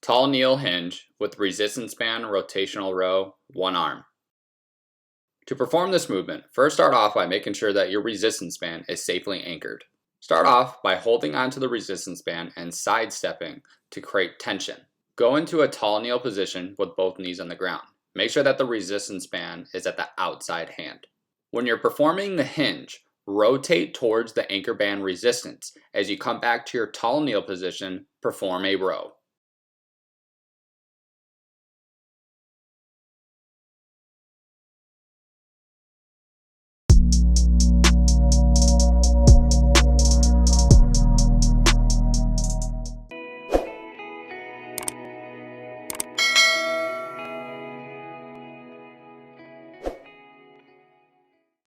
Tall kneel hinge with resistance band rotational row, one arm. To perform this movement, first start off by making sure that your resistance band is safely anchored. Start off by holding onto the resistance band and sidestepping to create tension. Go into a tall kneel position with both knees on the ground. Make sure that the resistance band is at the outside hand. When you're performing the hinge, rotate towards the anchor band resistance. As you come back to your tall kneel position, perform a row.